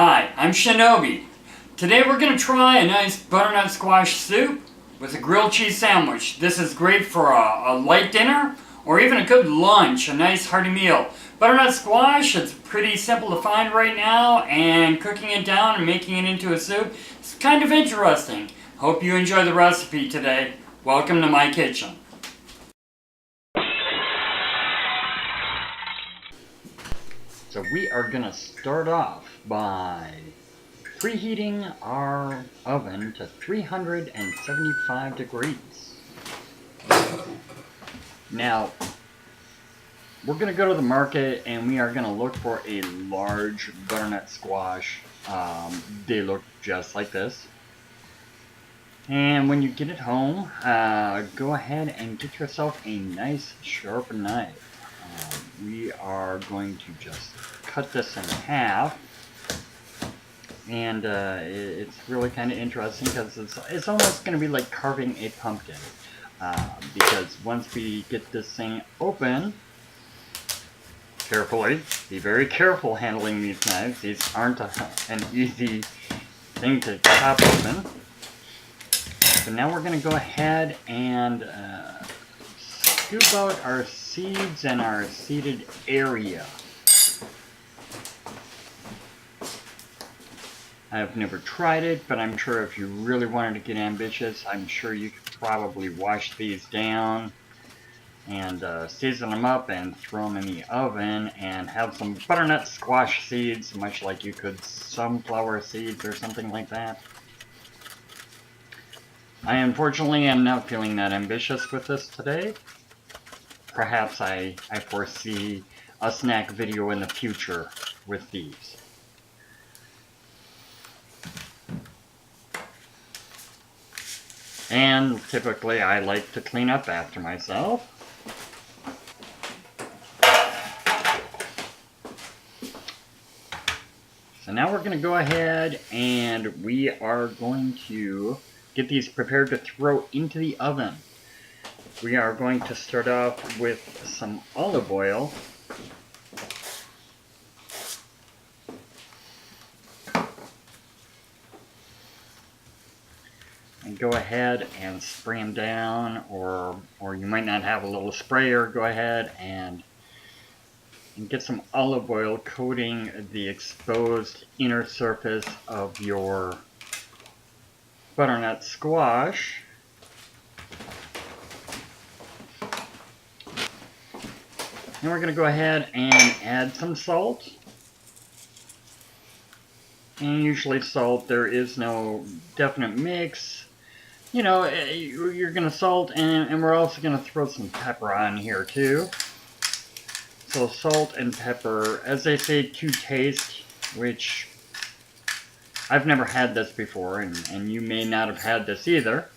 Hi, I'm Shinobi. Today we're going to try a nice butternut squash soup with a grilled cheese sandwich. This is great for a light dinner or even a good lunch, a nice hearty meal. Butternut squash, it's pretty simple to find right now, and cooking it down and making it into a soup is kind of interesting. Hope you enjoy the recipe today. Welcome to my kitchen. So we are going to start off by preheating our oven to 375 degrees. Now, we're going to go to the market and we are going to look for a large butternut squash. They look just like this. And when you get it home, go ahead and get yourself a nice sharp knife. We are going to just cut this in half, and it's really kind of interesting because it's almost going to be like carving a pumpkin, because once we get this thing open, carefully, be very careful handling these knives. These aren't an easy thing to chop open. So now we're going to go ahead and scoop out our seeds and our seeded area. I've never tried it, but I'm sure if you really wanted to get ambitious, I'm sure you could probably wash these down and season them up and throw them in the oven and have some butternut squash seeds, much like you could sunflower seeds or something like that. I unfortunately am not feeling that ambitious with this today. Perhaps I foresee a snack video in the future with these. And typically I like to clean up after myself. So now we're going to go ahead and we are going to get these prepared to throw into the oven. We are going to start off with some olive oil. And go ahead and spray them down, or you might not have a little sprayer. Go ahead and get some olive oil coating the exposed inner surface of your butternut squash. And we're going to go ahead and add some salt. And usually salt, there is no definite mix. You know, you're going to salt, and we're also going to throw some pepper on here too. So salt and pepper, as they say, to taste, which I've never had this before, and you may not have had this either.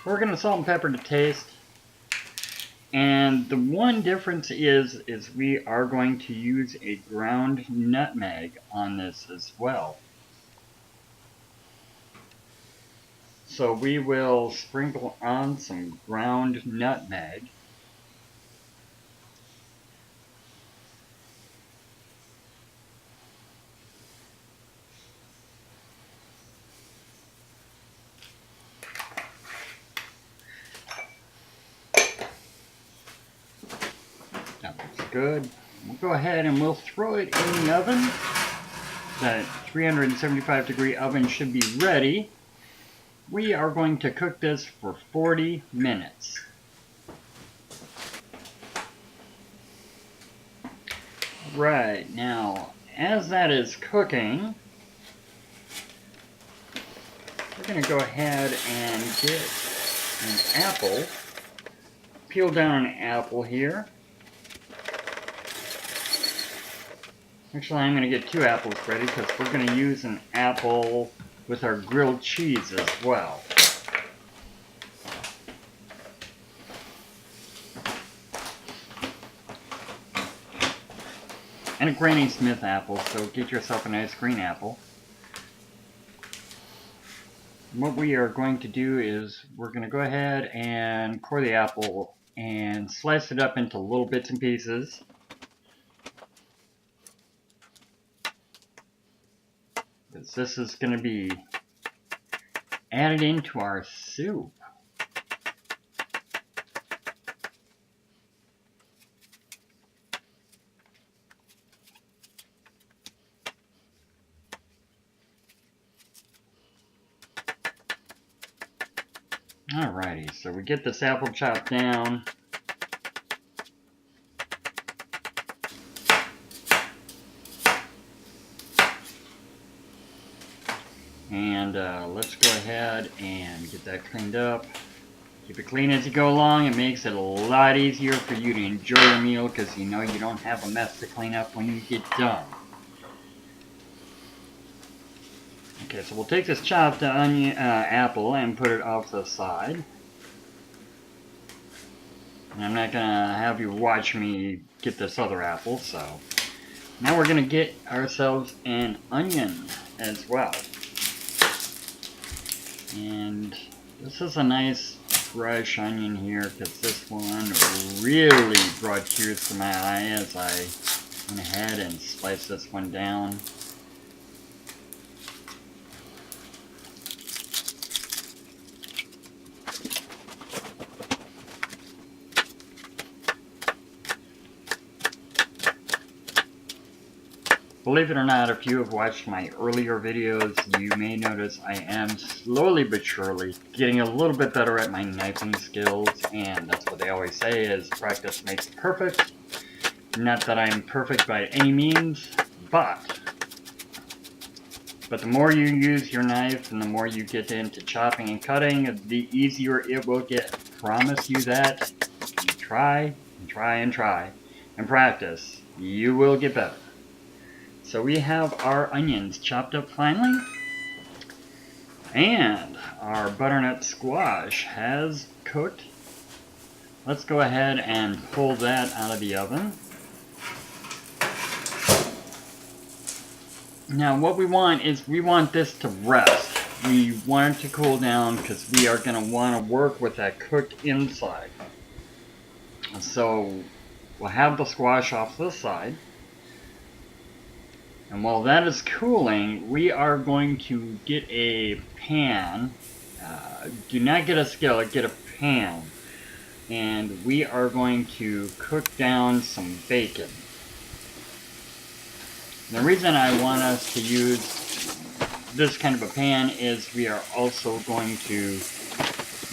We're going to salt and pepper to taste. And the one difference is we are going to use a ground nutmeg on this as well. So we will sprinkle on some ground nutmeg. That looks good. We'll go ahead and we'll throw it in the oven. That 375 degree oven should be ready. We are going to cook this for 40 minutes. Right, now, as that is cooking, we're going to go ahead and get an apple. Peel down an apple here. Actually, I'm going to get 2 apples ready because we're going to use an apple with our grilled cheese as well. And a Granny Smith apple, so get yourself a nice green apple. And what we are going to do is we're going to go ahead and core the apple and slice it up into little bits and pieces. because this is going to be added into our soup. Alrighty, so we get this apple chopped down. And let's go ahead and get that cleaned up. Keep it clean as you go along. It makes it a lot easier for you to enjoy your meal because you know you don't have a mess to clean up when you get done. Okay, so we'll take this chopped onion, apple and put it off to the side. And I'm not going to have you watch me get this other apple, so now we're going to get ourselves an onion as well. And this is a nice fresh onion here because this one really brought tears to my eye as I went ahead and sliced this one down. Believe it or not, if you have watched my earlier videos, you may notice I am slowly but surely getting a little bit better at my knifing skills, and that's what they always say is practice makes perfect. Not that I'm perfect by any means, but the more you use your knife and the more you get into chopping and cutting, the easier it will get. I promise you that. You try and try and try and practice, you will get better. So we have our onions chopped up finely, and our butternut squash has cooked. Let's go ahead and pull that out of the oven. Now what we want is we want this to rest. We want it to cool down because we are going to want to work with that cooked inside. So we'll have the squash off to the side. And while that is cooling, we are going to get a pan. Do not get a skillet, get a pan. And we are going to cook down some bacon. And the reason I want us to use this kind of a pan is we are also going to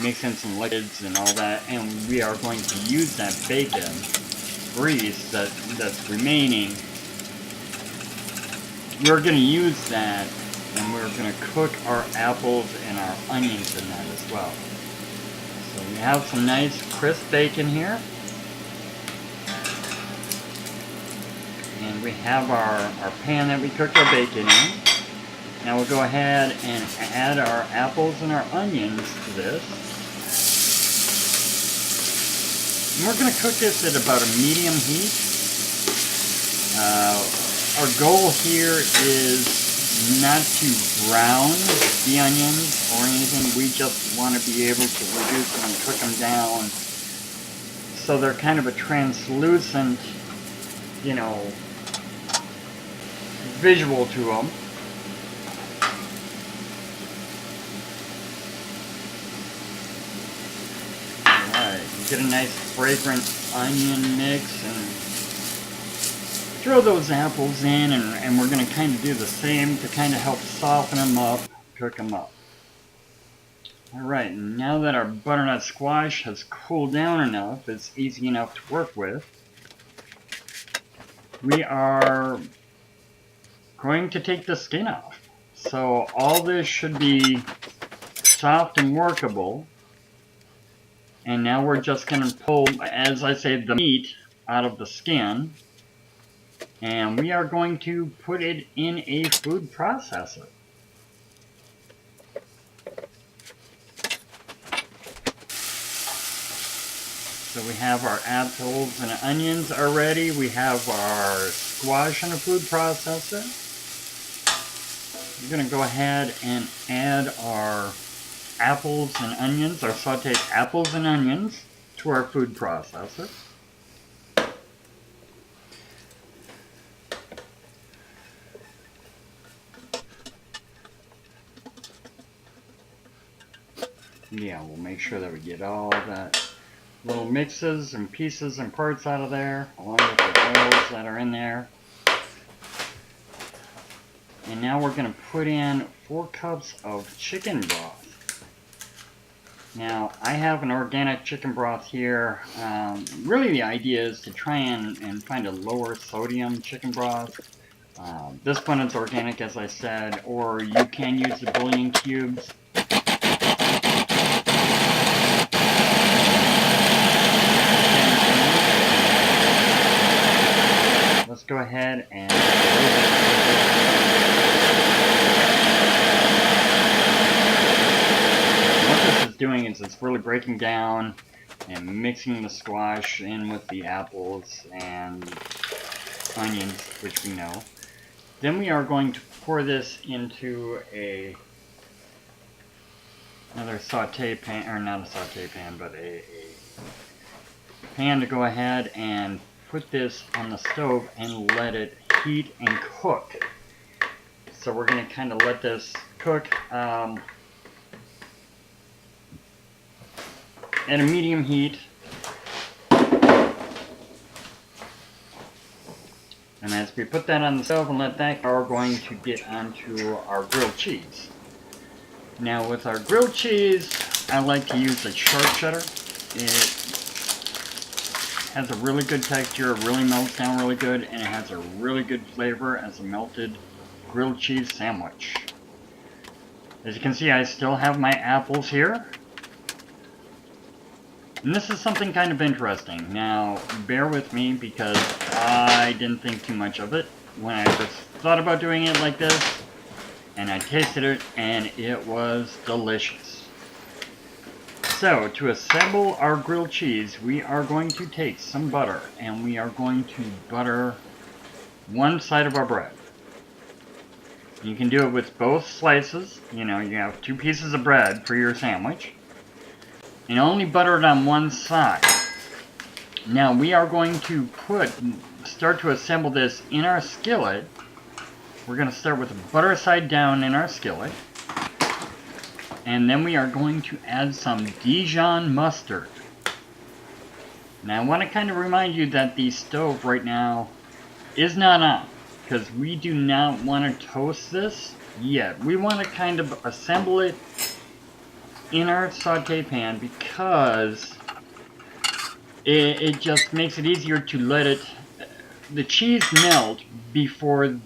mix in some liquids and all that. And we are going to use that bacon grease that's remaining. We're going to use that, and we're going to cook our apples and our onions in that as well. So we have some nice crisp bacon here. And we have our pan that we cooked our bacon in. Now we'll go ahead and add our apples and our onions to this. And we're going to cook this at about a medium heat. Our goal here is not to brown the onions or anything. We just want to be able to reduce them and cook them down so they're kind of a translucent, you know, visual to them. Alright, get a nice fragrant onion mix and throw those apples in, and we're going to kind of do the same to kind of help soften them up, cook them up. Alright, now that our butternut squash has cooled down enough, it's easy enough to work with, we are going to take the skin off. So all this should be soft and workable, and now we're just going to pull, as I say, the meat out of the skin. And we are going to put it in a food processor. So we have our apples and onions already. We have our squash in a food processor. We're going to go ahead and add our apples and onions, our sauteed apples and onions, to our food processor. Yeah, we'll make sure that we get all that little mixes and pieces and parts out of there, along with the oils that are in there. And now we're going to put in 4 cups of chicken broth. Now, I have an organic chicken broth here. Really the idea is to try and find a lower sodium chicken broth. This one is organic, as I said, or you can use the bouillon cubes. Let's go ahead and what this is doing is it's really breaking down and mixing the squash in with the apples and onions, which we know. Then we are going to pour this into another saute pan, or not a saute pan, but a pan to go ahead and put this on the stove and let it heat and cook. So we're going to kind of let this cook at a medium heat. And as we put that on the stove and let that go, we're going to get onto our grilled cheese. Now with our grilled cheese, I like to use a sharp cheddar. It has a really good texture, it really melts down really good, and it has a really good flavor as a melted grilled cheese sandwich. As you can see, I still have my apples here. And this is something kind of interesting. Now, bear with me because I didn't think too much of it when I just thought about doing it like this. And I tasted it, and it was delicious. So, to assemble our grilled cheese, we are going to take some butter, and we are going to butter one side of our bread. You can do it with both slices. You know, you have 2 pieces of bread for your sandwich. And only butter it on one side. Now, we are going to start to assemble this in our skillet. We're going to start with the butter side down in our skillet. And then we are going to add some Dijon mustard. Now I want to kind of remind you that the stove right now is not on, because we do not want to toast this yet. We want to kind of assemble it in our saute pan because it just makes it easier to let the cheese melt before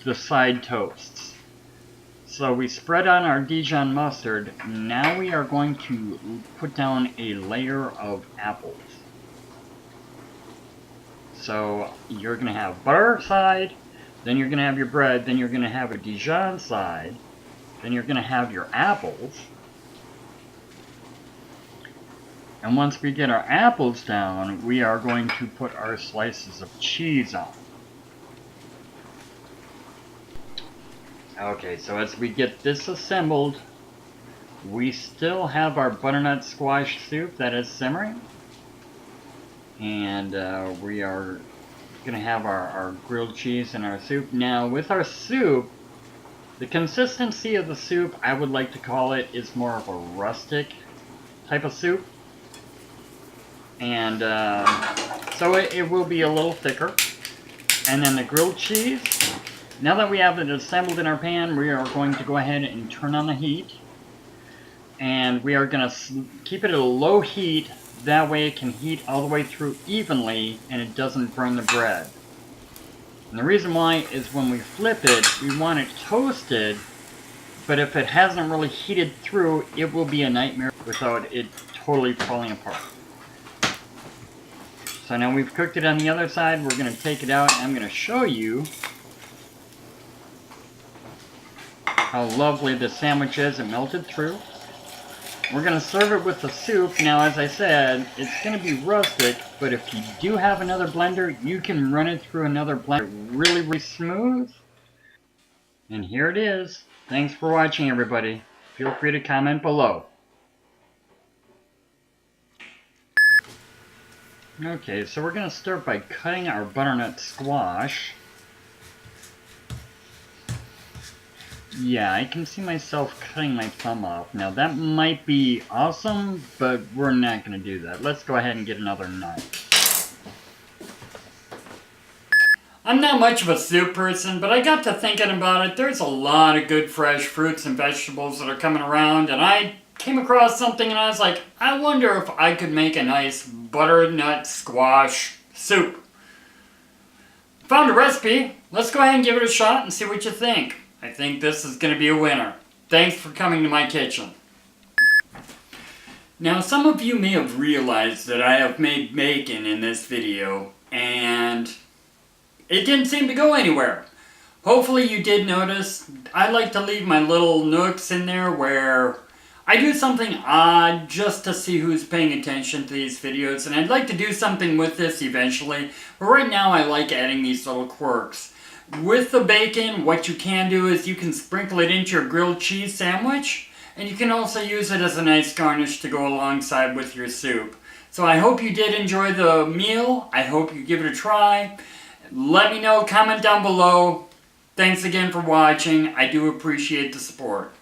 the side toasts. So we spread on our Dijon mustard. Now we are going to put down a layer of apples. So you're going to have butter side, then you're going to have your bread, then you're going to have a Dijon side, then you're going to have your apples. And once we get our apples down, we are going to put our slices of cheese on. Okay, so as we get this assembled, we still have our butternut squash soup that is simmering. And we are going to have our grilled cheese in our soup. Now, with our soup, the consistency of the soup, I would like to call it, is more of a rustic type of soup. And so it will be a little thicker. And then the grilled cheese, now that we have it assembled in our pan, we are going to go ahead and turn on the heat. And we are going to keep it at a low heat. That way it can heat all the way through evenly and it doesn't burn the bread. And the reason why is when we flip it, we want it toasted. But if it hasn't really heated through, it will be a nightmare without it totally falling apart. So now we've cooked it on the other side. We're going to take it out and I'm going to show you how lovely the sandwich is. It melted through. We're going to serve it with the soup. Now, as I said, it's going to be rustic, but if you do have another blender, you can run it through another blender really, really smooth. And here it is. Thanks for watching, everybody. Feel free to comment below. Okay, so we're going to start by cutting our butternut squash. Yeah, I can see myself cutting my thumb off. Now that might be awesome, but we're not going to do that. Let's go ahead and get another knife. I'm not much of a soup person, but I got to thinking about it. There's a lot of good fresh fruits and vegetables that are coming around, and I came across something and I was like, I wonder if I could make a nice butternut squash soup. Found a recipe. Let's go ahead and give it a shot and see what you think. I think this is going to be a winner. Thanks for coming to my kitchen. Now, some of you may have realized that I have made bacon in this video, and it didn't seem to go anywhere. Hopefully you did notice. I like to leave my little nooks in there where I do something odd just to see who's paying attention to these videos, and I'd like to do something with this eventually, but right now I like adding these little quirks. With the bacon, what you can do is you can sprinkle it into your grilled cheese sandwich, and you can also use it as a nice garnish to go alongside with your soup. So I hope you did enjoy the meal. I hope you give it a try. Let me know, comment down below. Thanks again for watching. I do appreciate the support.